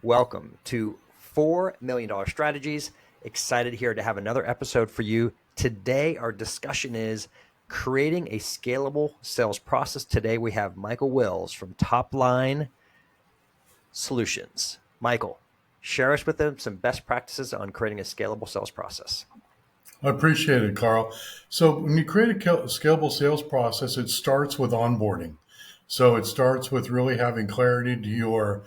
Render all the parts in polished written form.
Welcome to $4 Million Strategies. Excited here to have another episode for you. Today, our discussion is creating a scalable sales process. Today, we have Michael Wills from Top Line Solutions. Michael, share us with them some best practices on creating a scalable sales process. I appreciate it, Carl. So when you create a scalable sales process, it starts with onboarding. So it starts with really having clarity to your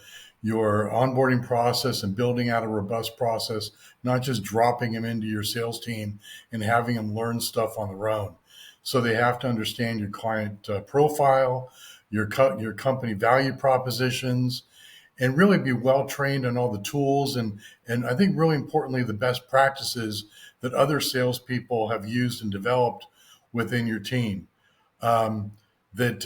onboarding process and building out a robust process, not just dropping them into your sales team and having them learn stuff on their own. So they have to understand your client profile, your company value propositions, and really be well trained on all the tools and I think really importantly the best practices that other salespeople have used and developed within your team. Um, that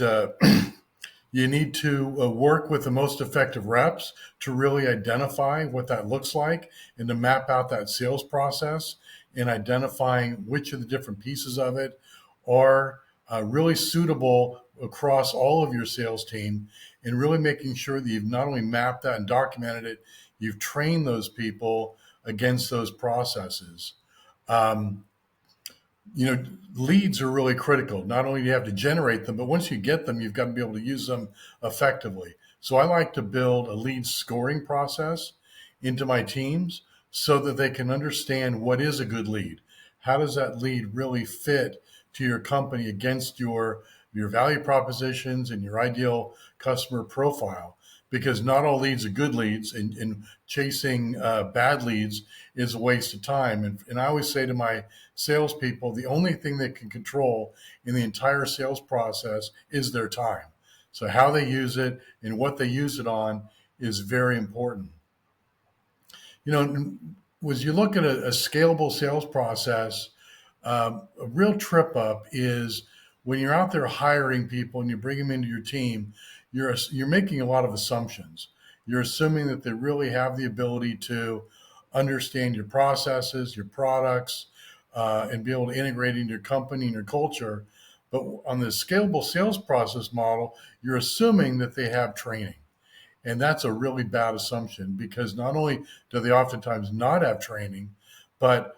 You need to work with the most effective reps to really identify what that looks like and to map out that sales process and identifying which of the different pieces of it are really suitable across all of your sales team and really making sure that you've not only mapped that and documented it, you've trained those people against those processes. Um, Leads are really critical. Not only do you have to generate them, but once you get them, you've got to be able to use them effectively. So I like to build a lead scoring process into my teams so that they can understand what is a good lead. How does that lead really fit to your company against your value propositions and your ideal customer profile? Because not all leads are good leads, and chasing bad leads is a waste of time. And I always say to my salespeople, the only thing they can control in the entire sales process is their time. So how they use it and what they use it on is very important. You know, as you look at a scalable sales process, a real trip up is when you're out there hiring people and you bring them into your team, you're making a lot of assumptions. You're assuming that they really have the ability to understand your processes, your products, and be able to integrate into your company and your culture. But on the scalable sales process model, you're assuming that they have training. And that's a really bad assumption because not only do they oftentimes not have training, but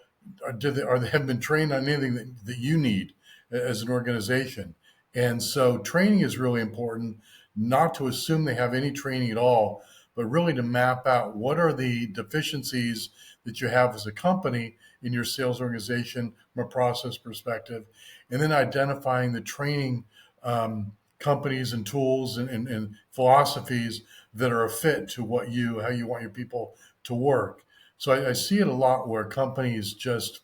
they have been trained on anything that you need as an organization. And so training is really important, not to assume they have any training at all, but really to map out what are the deficiencies that you have as a company in your sales organization from a process perspective, and then identifying the training companies and tools and philosophies that are a fit to how you want your people to work. So I see it a lot where companies just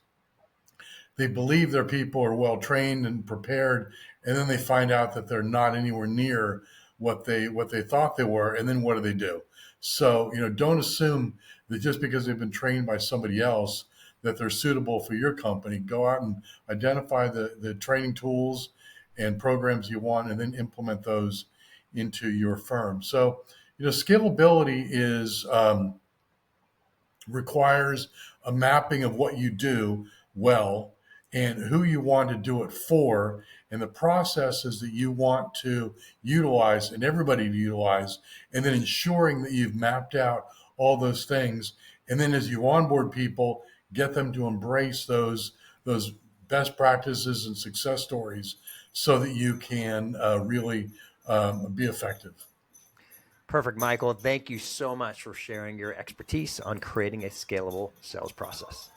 they believe their people are well trained and prepared, and then they find out that they're not anywhere near what they thought they were, and then what do they do? So don't assume that just because they've been trained by somebody else that they're suitable for your company. Go out and identify the training tools and programs you want, and then implement those into your firm. So scalability is requires a mapping of what you do well and who you want to do it for and the processes that you want to utilize and everybody to utilize, and then ensuring that you've mapped out all those things. And then as you onboard people, get them to embrace those best practices and success stories so that you can really be effective. Perfect, Michael. Thank you so much for sharing your expertise on creating a scalable sales process.